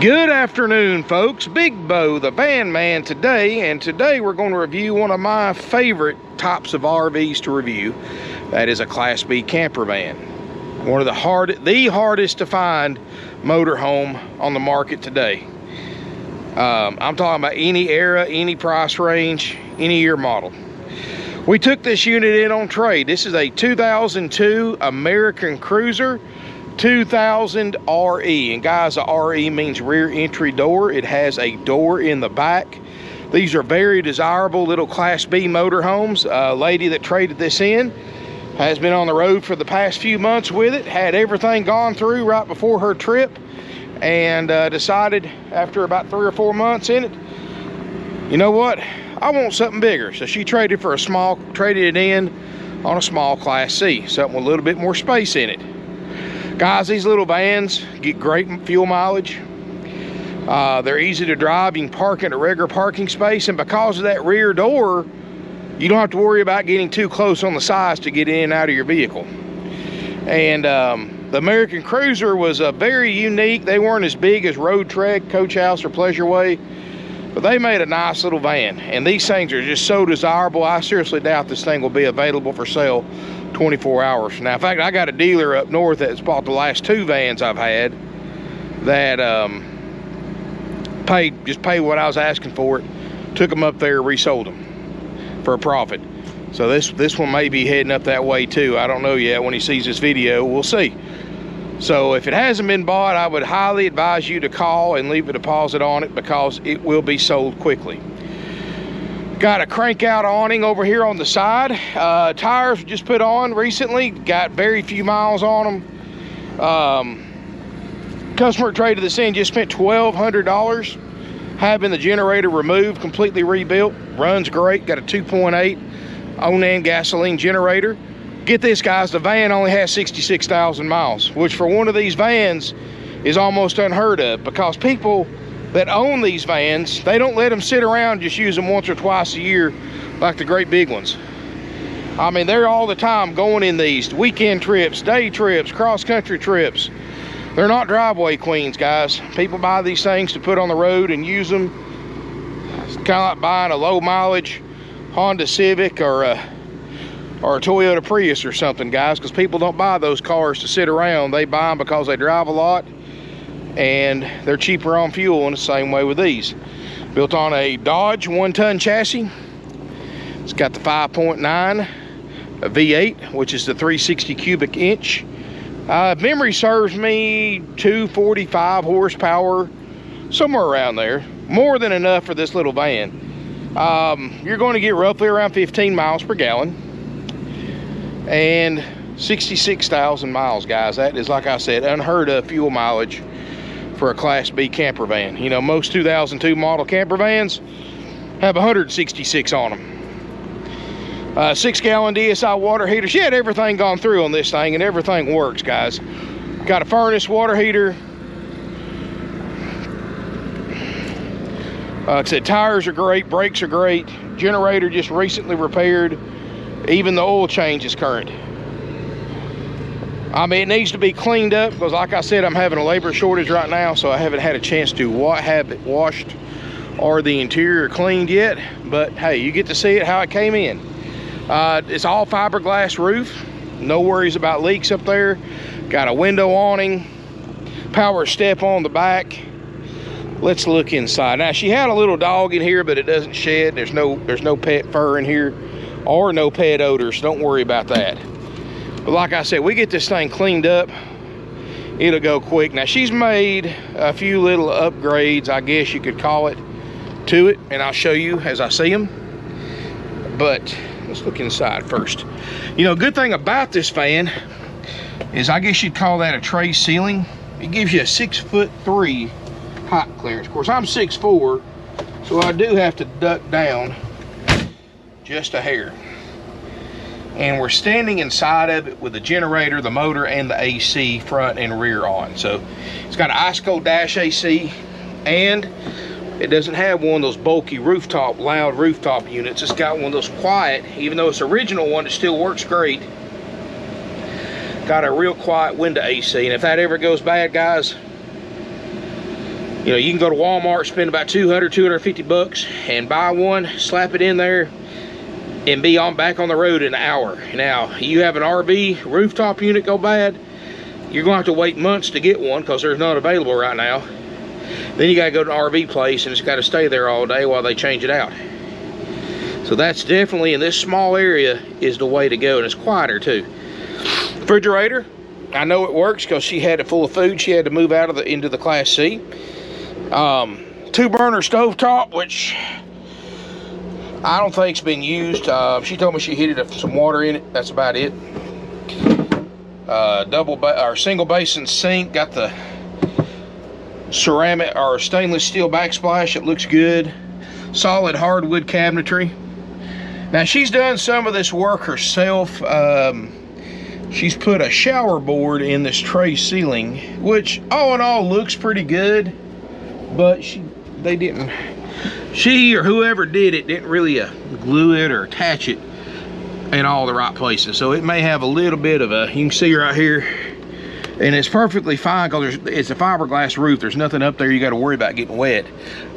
Good afternoon, folks. Big Bo, the van man today, and today we're going to review one of my favorite types of RVs to review. That is a Class B camper van. One of the hardest to find motorhome on the market today. I'm talking about any era, any price range, any year model. We took this unit in on trade. This is a 2002 American Cruiser 2000 RE, and guys, the RE means rear entry door. It has a door in the back. These are very desirable little Class B motorhomes. A lady that traded this in has been on the road for the past few months with it, had everything gone through right before her trip, and decided after about 3 or 4 months in it, you know what, I want something bigger. So she traded it in on a small Class C, something with a little bit more space in it. Guys, these little vans get great fuel mileage. They're easy to drive. You can park in a regular parking space, and because of that rear door, you don't have to worry about getting too close on the sides to get in and out of your vehicle. And the American Cruiser was very unique. They weren't as big as Road Trek, Coach House, or Pleasure Way, but they made a nice little van. And these things are just so desirable. I seriously doubt this thing will be available for sale 24 hours from now. In fact, I got a dealer up north that's bought the last 2 vans I've had that paid what I was asking for it, took them up there, resold them for a profit. So this one may be heading up that way too. I don't know yet. When he sees this video, we'll see. So if it hasn't been bought, I would highly advise you to call and leave a deposit on it, because it will be sold quickly. Got a crank out awning over here on the side. Tires just put on recently, got very few miles on them. Customer traded this in, just spent $1,200 having the generator removed, completely rebuilt. Runs great, got a 2.8 Onan gasoline generator. Get this, guys, the van only has 66,000 miles, which for one of these vans is almost unheard of, because people that own these vans, they don't let them sit around, just use them once or twice a year like the great big ones. I mean, they're all the time going in these weekend trips, day trips, cross-country trips. They're not driveway queens, guys. People buy these things to put on the road and use them. It's kind of like buying a low mileage Honda Civic or a Toyota Prius or something, guys, because people don't buy those cars to sit around. They buy them because they drive a lot, and they're cheaper on fuel. In the same way with these. Built on a Dodge 1-ton chassis. It's got the 5.9 V8, which is the 360 cubic inch. Memory serves me 245 horsepower, somewhere around there. More than enough for this little van. You're going to get roughly around 15 miles per gallon. And 66,000 miles, guys. That is, like I said, unheard of fuel mileage for a Class B camper van. You know, most 2002 model camper vans have 166 on them. 6-gallon DSi water heater. She had everything gone through on this thing, and everything works, guys. Got a furnace, water heater. Like I said, tires are great, brakes are great. Generator just recently repaired. Even the oil change is current. I mean, it needs to be cleaned up, because like I said, I'm having a labor shortage right now, so I haven't had a chance to have it washed or the interior cleaned yet. But hey, you get to see it how it came in. It's all fiberglass roof. No worries about leaks up there. Got a window awning, power step on the back. Let's look inside. Now, she had a little dog in here, but it doesn't shed. There's no pet fur in here, or no pet odor, so don't worry about that. But like I said, we get this thing cleaned up, it'll go quick. Now, she's made a few little upgrades, I guess you could call it, to it, and I'll show you as I see them. But let's look inside first. You know, good thing about this van is, I guess you'd call that a tray ceiling. It gives you a 6'3" height clearance. Of course, I'm 6'4", so I do have to duck down just a hair. And we're standing inside of it with the generator, the motor, and the AC front and rear on. So it's got an ice cold dash AC, and it doesn't have one of those bulky rooftop, loud rooftop units. It's got one of those quiet, even though it's the original one, it still works great. Got a real quiet window AC, and if that ever goes bad, guys, You know, you can go to Walmart, spend about 200, 250 bucks and buy one, slap it in there, and be back on the road in an hour. Now, you have an RV rooftop unit go bad, you're gonna have to wait months to get one because there's none available right now. Then you gotta go to an RV place and it's gotta stay there all day while they change it out. So that's definitely, in this small area, is the way to go, and it's quieter too. Refrigerator, I know it works because she had it full of food. She had to move out of into the Class C. 2-burner stovetop, which I don't think's been used. She told me she heated some water in it. That's about it. Single basin sink, got the ceramic or stainless steel backsplash. It looks good. Solid hardwood cabinetry. Now, she's done some of this work herself. She's put a shower board in this tray ceiling, which all in all looks pretty good, but she or whoever did it didn't really glue it or attach it in all the right places. So it may have a little bit of you can see right here, and it's perfectly fine because it's a fiberglass roof. There's nothing up there you got to worry about getting wet.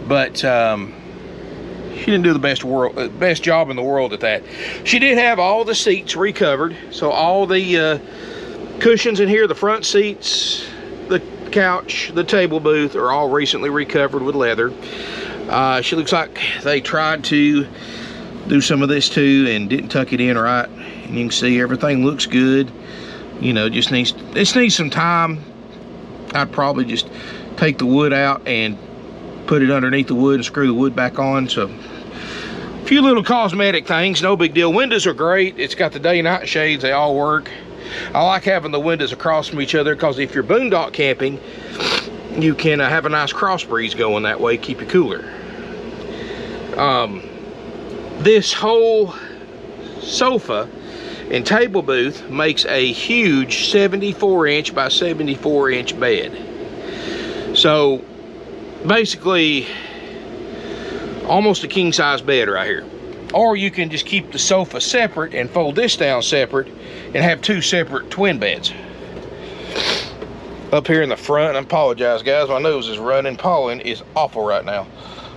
But she didn't do the best job in the world at that. She did have all the seats recovered, so all the cushions in here, the front seats, the couch, the table booth are all recently recovered with leather. She looks like they tried to do some of this too and didn't tuck it in right. And you can see everything looks good. You know, this needs some time. I'd probably just take the wood out and put it underneath the wood and screw the wood back on. So a few little cosmetic things, no big deal. Windows are great. It's got the day night shades, they all work. I like having the windows across from each other because if you're boondock camping, you can have a nice cross breeze going that way, keep you cooler. This whole sofa and table booth makes a huge 74-inch by 74-inch bed. So basically almost a king-size bed right here. Or you can just keep the sofa separate and fold this down separate and have 2 separate twin beds. Up here in the front, I apologize guys, my nose is running. Pollen is awful right now.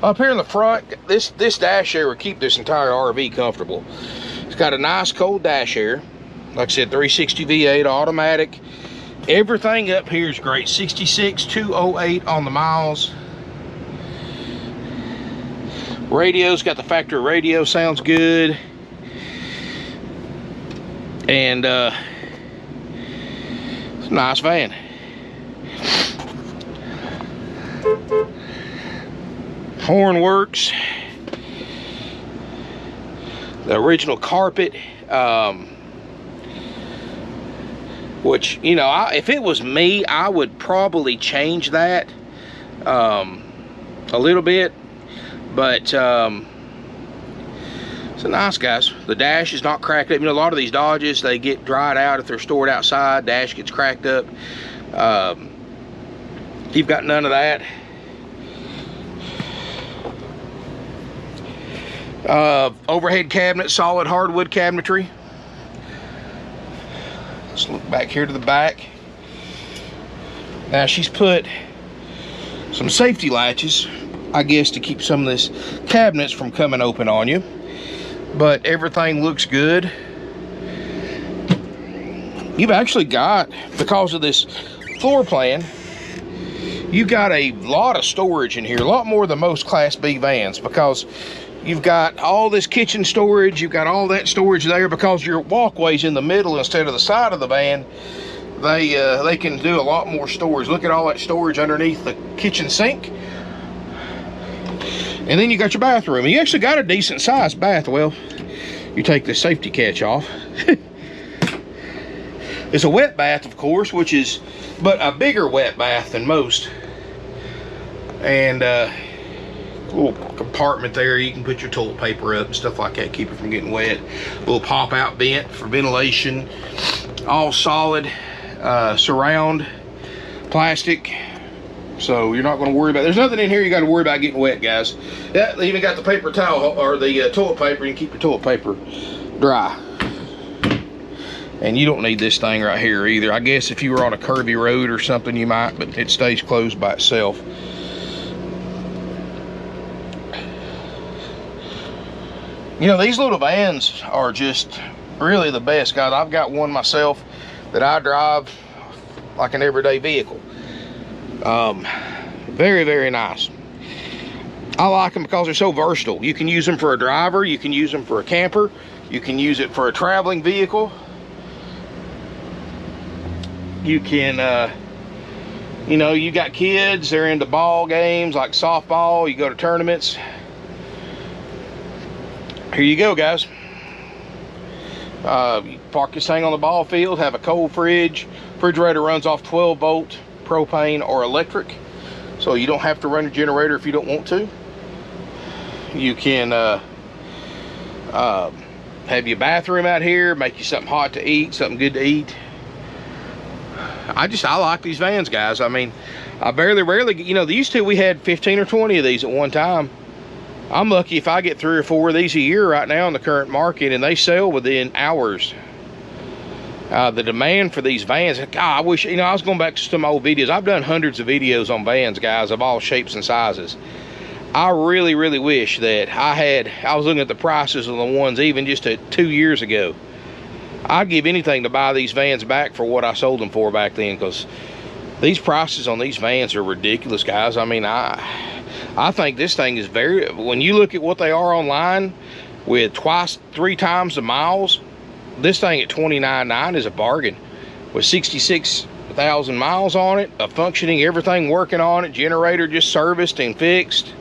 Up here in the front, this dash air will keep this entire RV comfortable. It's got a nice cold dash air. Like I said, 360 V8 automatic. Everything up here is great. 66,208 on the miles. Radio's got the factory radio, sounds good. And it's a nice van. Horn works. The original carpet, which, you know, if it was me, I would probably change that a little bit. But it's a nice, guys. The dash is not cracked up. You know, a lot of these Dodges, they get dried out if they're stored outside. Dash gets cracked up. You've got none of that. Overhead cabinet, solid hardwood cabinetry. Let's look back here to the back. Now she's put some safety latches, I guess, to keep some of this cabinets from coming open on you. But everything looks good. You've actually got, because of this floor plan, you've got a lot of storage in here, a lot more than most Class B vans, because you've got all this kitchen storage, you've got all that storage there. Because your walkway's in the middle instead of the side of the van, they can do a lot more storage. Look at all that storage underneath the kitchen sink. And then you got your bathroom. You actually got a decent sized bath. Well, you take the safety catch off. It's a wet bath, of course, but a bigger wet bath than most. And little compartment there, you can put your toilet paper up and stuff like that, keep it from getting wet. Little pop out vent for ventilation. All solid surround plastic, so you're not going to worry about, there's nothing in here you got to worry about getting wet, guys. Yeah, they even got the paper towel or the toilet paper. You can keep your toilet paper dry. And you don't need this thing right here either. I guess if you were on a curvy road or something you might, but it stays closed by itself. You know, these little vans are just really the best, guys. I've got one myself that I drive like an everyday vehicle. Very, very nice. I like them because they're so versatile. You can use them for a driver, you can use them for a camper, you can use it for a traveling vehicle. You can, you know, you got kids, they're into ball games like softball, you go to tournaments. Here you go, guys. You park this thing on the ball field, have a cold fridge. Refrigerator runs off 12-volt propane or electric, so you don't have to run a generator if you don't want to. You can have your bathroom out here, make you something hot to eat, something good to eat. I like these vans, guys. I mean, I rarely, you know, used to we had 15 or 20 of these at one time. I'm lucky if I get 3 or 4 of these a year right now in the current market, and they sell within hours. The demand for these vans, God, I wish, you know, I was going back to some old videos. I've done hundreds of videos on vans, guys, of all shapes and sizes. I really, really wish that I was looking at the prices of the ones even just 2 years ago. I'd give anything to buy these vans back for what I sold them for back then, because these prices on these vans are ridiculous, guys. I mean, I think this thing is when you look at what they are online with 3 times the miles, this thing at $29.9 is a bargain. With 66,000 miles on it, a functioning, everything working on it, generator just serviced and fixed.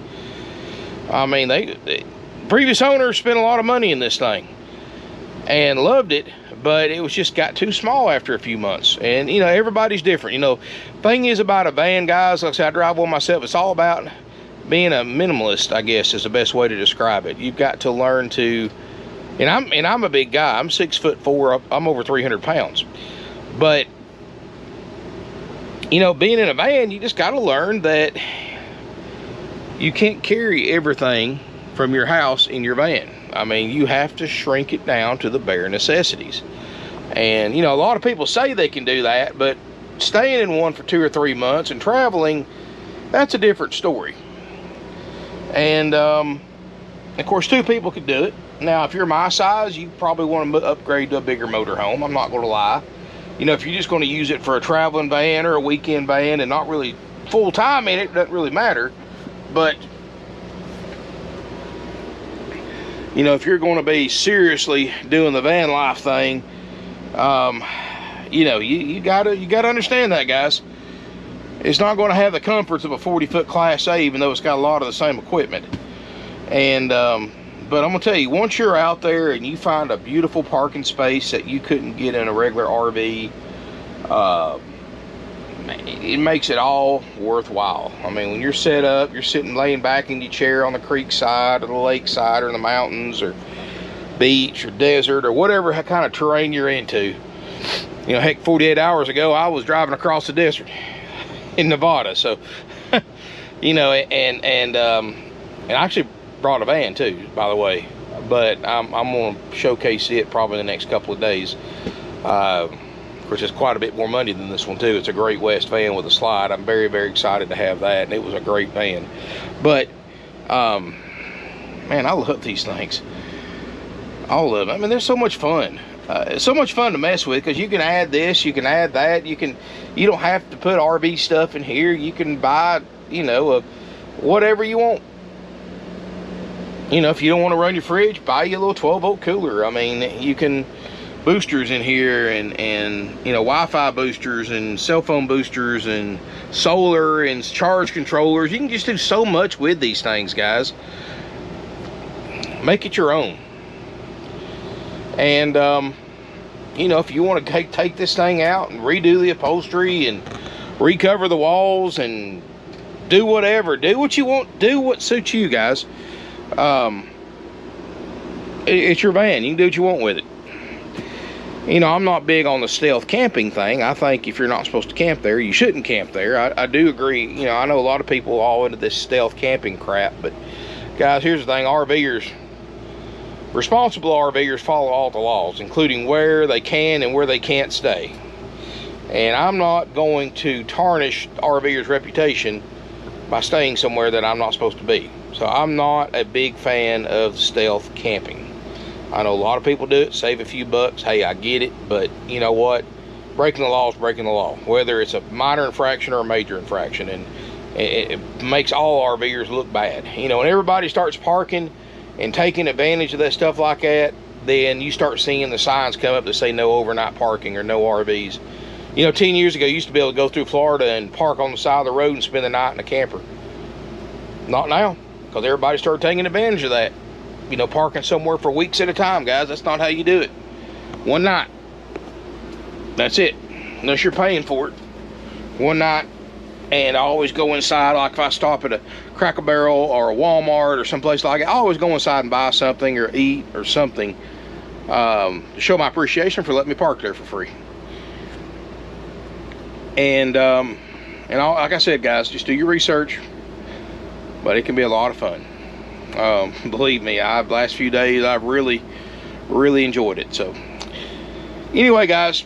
I mean, the previous owner spent a lot of money in this thing and loved it, but it was just got too small after a few months. And, you know, everybody's different. You know, thing is about a van, guys, like I said, I drive one myself. It's all about being a minimalist, I guess, is the best way to describe it. You've got to learn to, and I'm a big guy. I'm 6'4". I'm over 300 pounds. But, you know, being in a van, you just got to learn that you can't carry everything from your house in your van. I mean, you have to shrink it down to the bare necessities. And, you know, a lot of people say they can do that, but staying in one for 2 or 3 months and traveling, that's a different story. And, of course, 2 people could do it. Now, if you're my size, you probably want to upgrade to a bigger motorhome. I'm not going to lie. You know, if you're just going to use it for a traveling van or a weekend van and not really full time in it, doesn't really matter. But, you know, if you're going to be seriously doing the van life thing, you know, you gotta understand that, guys. It's not going to have the comforts of a 40-foot Class A, even though it's got a lot of the same equipment. And but I'm gonna tell you, once you're out there and you find a beautiful parking space that you couldn't get in a regular RV, it makes it all worthwhile. I mean, when you're set up, you're laying back in your chair on the creek side or the lake side or the mountains or beach or desert or whatever kind of terrain you're into. You know, heck, 48 hours ago, I was driving across the desert in Nevada. So, you know, and I actually brought a van too, by the way. But I'm going to showcase it probably in the next couple of days. Of course, it's quite a bit more money than this one too. It's a Great West van with a slide. I'm very, very excited to have that, and it was a great van. But man, I love these things. All of them. I mean, they're so much fun. It's so much fun to mess with, because you can add this, you can add that, you don't have to put RV stuff in here. You can buy, you know, whatever you want. You know, if you don't want to run your fridge, buy you a little 12-volt cooler. I mean, you can boosters in here and you know, Wi-Fi boosters and cell phone boosters and solar and charge controllers. You can just do so much with these things, guys. Make it your own. And you know, if you want to take this thing out and redo the upholstery and recover the walls and do whatever, do what you want, do what suits you, guys. It's your van. You can do what you want with it. You know, I'm not big on the stealth camping thing. I think if you're not supposed to camp there, you shouldn't camp there. I do agree. You know, I know a lot of people all into this stealth camping crap, but guys, here's the thing. Responsible RVers follow all the laws, including where they can and where they can't stay. And I'm not going to tarnish RVers' reputation by staying somewhere that I'm not supposed to be. So I'm not a big fan of stealth camping. I know a lot of people do it, save a few bucks. Hey, I get it, but you know what? Breaking the law is breaking the law, whether it's a minor infraction or a major infraction, and it makes all RVers look bad. You know, when everybody starts parking and taking advantage of that stuff like that, then you start seeing the signs come up that say no overnight parking or no RVs. You know, 10 years ago, you used to be able to go through Florida and park on the side of the road and spend the night in a camper. Not now, because everybody started taking advantage of that. You know, parking somewhere for weeks at a time, guys. That's not how you do it. One night. That's it. Unless you're paying for it. One night. And I always go inside, like if I stop at a Cracker Barrel or a Walmart or someplace like that, I always go inside and buy something or eat or something to show my appreciation for letting me park there for free. And like I said, guys, just do your research. But it can be a lot of fun. Believe me, the last few days I've really enjoyed it. So anyway, guys,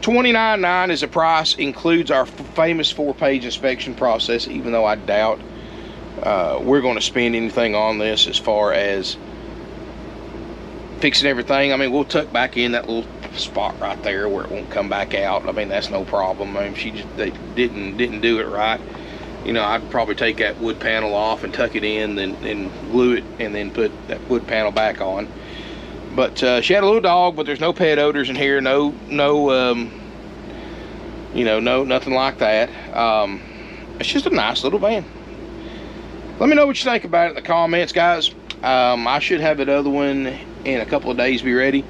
$29.9 is the price, includes our famous 4-page inspection process, even though I doubt we're going to spend anything on this as far as fixing everything. I mean, we'll tuck back in that little spot right there where it won't come back out. I mean, that's no problem. I mean, if they didn't do it right, you know, I'd probably take that wood panel off and tuck it in, then glue it, and then put that wood panel back on. But she had a little dog, but there's no pet odors in here, no you know, nothing like that. It's just a nice little van. Let me know what you think about it in the comments, guys. I should have that other one in a couple of days be ready.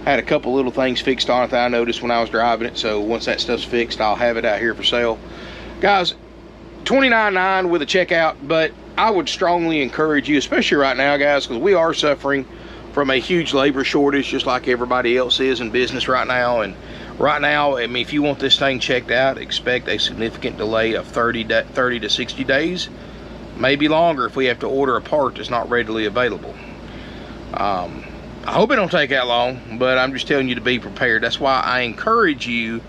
I had a couple little things fixed on it that I noticed when I was driving it, so once that stuff's fixed, I'll have it out here for sale. Guys, $29.9 with a checkout, but I would strongly encourage you, especially right now, guys, because we are suffering from a huge labor shortage, just like everybody else is in business right now. And right now, I mean, if you want this thing checked out, expect a significant delay of 30 to 60 days, maybe longer if we have to order a part that's not readily available. I hope it don't take that long, but I'm just telling you to be prepared. That's why I encourage you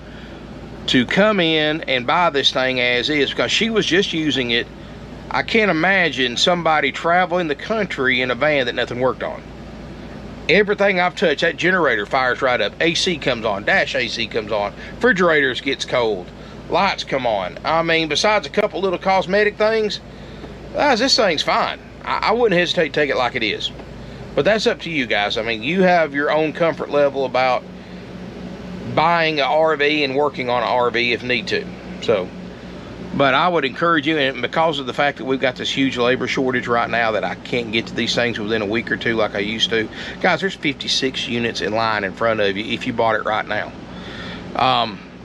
to come in and buy this thing as is, because she was just using it. I can't imagine somebody traveling the country in a van that nothing worked on. Everything I've touched, that generator fires right up. AC comes on, dash AC comes on, refrigerators gets cold, lights come on. I mean, besides a couple little cosmetic things, guys, this thing's fine. I wouldn't hesitate to take it like it is. But that's up to you guys. I mean, you have your own comfort level about buying an RV and working on an RV if need to. So, but I would encourage you, and because of the fact that we've got this huge labor shortage right now that I can't get to these things within a week or two like I used to. Guys, there's 56 units in line in front of you if you bought it right now.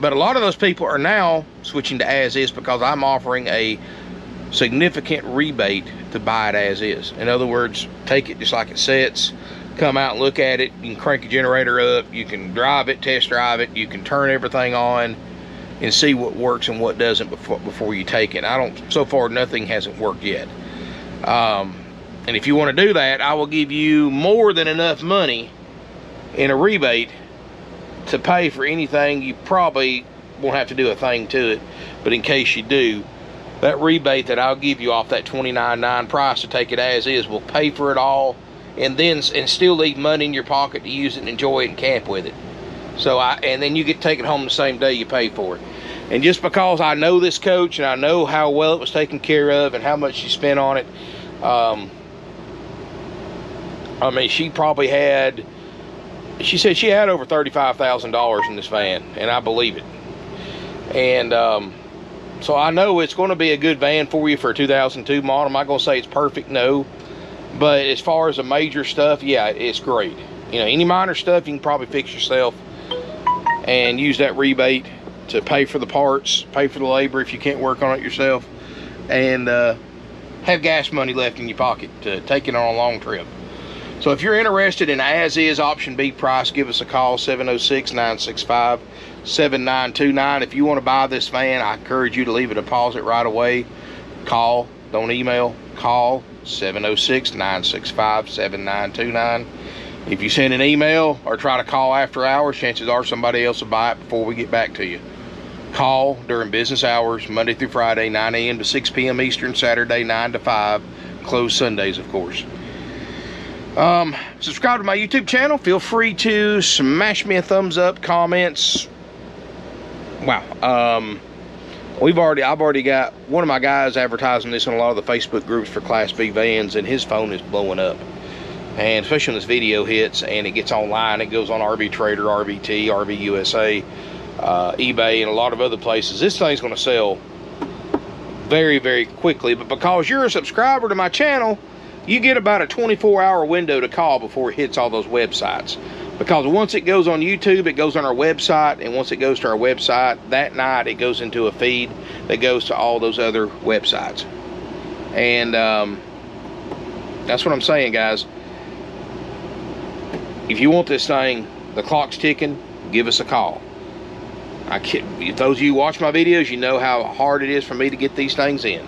But a lot of those people are now switching to as is because I'm offering a significant rebate to buy it as is. In other words, take it just like it sits, come out and look at it. You can crank a generator up, you can drive it, test drive it, you can turn everything on and see what works and what doesn't before you take it. So far nothing hasn't worked yet. And if you want to do that, I will give you more than enough money in a rebate to pay for anything. You probably won't have to do a thing to it, but in case you do, that rebate that I'll give you off that $29.9 price to take it as is will pay for it all, and still leave money in your pocket to use it and enjoy it and camp with it. So and then you get to take it home the same day you pay for it. And just because I know this coach and I know how well it was taken care of and how much she spent on it, I mean, she said she had over $35,000 in this van, and I believe it. And so I know it's going to be a good van for you for a 2002 model. I'm not going to say it's perfect, no. But as far as the major stuff, yeah, it's great. You know, any minor stuff you can probably fix yourself and use that rebate to pay for the parts, pay for the labor if you can't work on it yourself, and have gas money left in your pocket to take it on a long trip. So if you're interested in as is option B price, give us a call, 706-965-7929. If you want to buy this van, I encourage you to leave a deposit right away. Call, don't email, call 706-965-7929. If you send an email or try to call after hours, chances are somebody else will buy it before we get back to you. Call during business hours, Monday through Friday, 9 a.m. to 6 p.m. Eastern, Saturday 9 to 5, closed Sundays, of course. Subscribe to my YouTube channel. Feel free to smash me a thumbs up, comments. Wow. I've already got one of my guys advertising this on a lot of the Facebook groups for Class B vans, and his phone is blowing up. And especially when this video hits and it gets online, it goes on RV Trader, RVT, RV USA, eBay, and a lot of other places. This thing's going to sell very, very quickly. But because you're a subscriber to my channel, you get about a 24-hour window to call before it hits all those websites. Because once it goes on YouTube, it goes on our website, and once it goes to our website, that night it goes into a feed that goes to all those other websites. And that's what I'm saying, guys. If you want this thing, the clock's ticking, give us a call. If those of you who watch my videos, you know how hard it is for me to get these things in.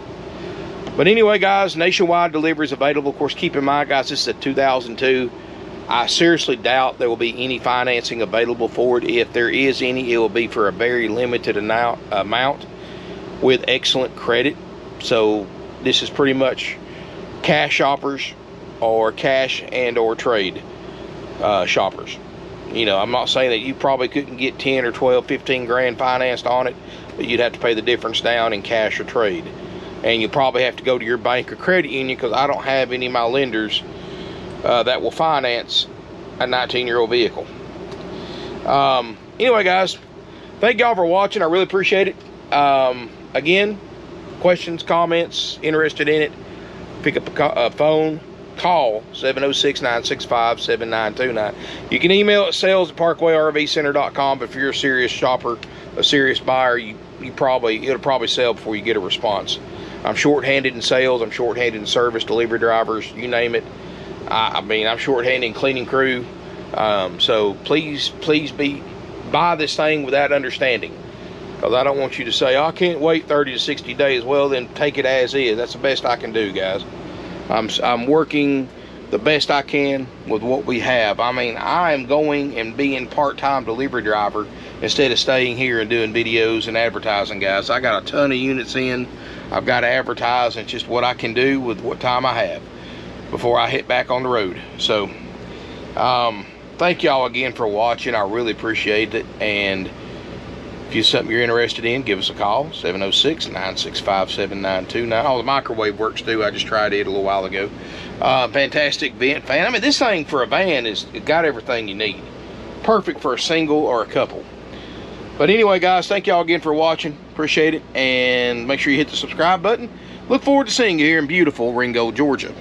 But anyway, guys, nationwide delivery is available. Of course, keep in mind, guys, this is a 2002. I seriously doubt there will be any financing available for it. If there is any, it will be for a very limited amount with excellent credit. So this is pretty much cash shoppers or cash and or trade shoppers. You know, I'm not saying that you probably couldn't get 10 or 12, 15 grand financed on it, but you'd have to pay the difference down in cash or trade. And you probably have to go to your bank or credit union, because I don't have any of my lenders that will finance a 19-year-old vehicle. Anyway, guys, thank y'all for watching. I really appreciate it. Again, questions, comments, interested in it, pick up a phone, call 706-965-7929. You can email at sales@parkway-rv-center.com. But if you're a serious shopper, a serious buyer, it'll probably sell before you get a response. I'm short-handed in sales, I'm short-handed in service, delivery drivers, you name it. I mean, I'm short-handed in cleaning crew. So please buy this thing with that understanding, because I don't want you to say, oh, I can't wait 30 to 60 days. Well, then take it as is. That's the best I can do, guys. I'm working the best I can with what we have. I mean, I am going and being part-time delivery driver instead of staying here and doing videos and advertising, guys. I got a ton of units in. I've got to advertise, and it's just what I can do with what time I have before I hit back on the road. So thank y'all again for watching. I really appreciate it. And if it's something you're interested in, give us a call, 706-965-7929. All the microwave works too. I just tried it a little while ago. Fantastic vent fan. I mean, this thing for a van it got everything you need. Perfect for a single or a couple. But anyway, guys, thank y'all again for watching. Appreciate it. And make sure you hit the subscribe button. Look forward to seeing you here in beautiful Ringgold, Georgia.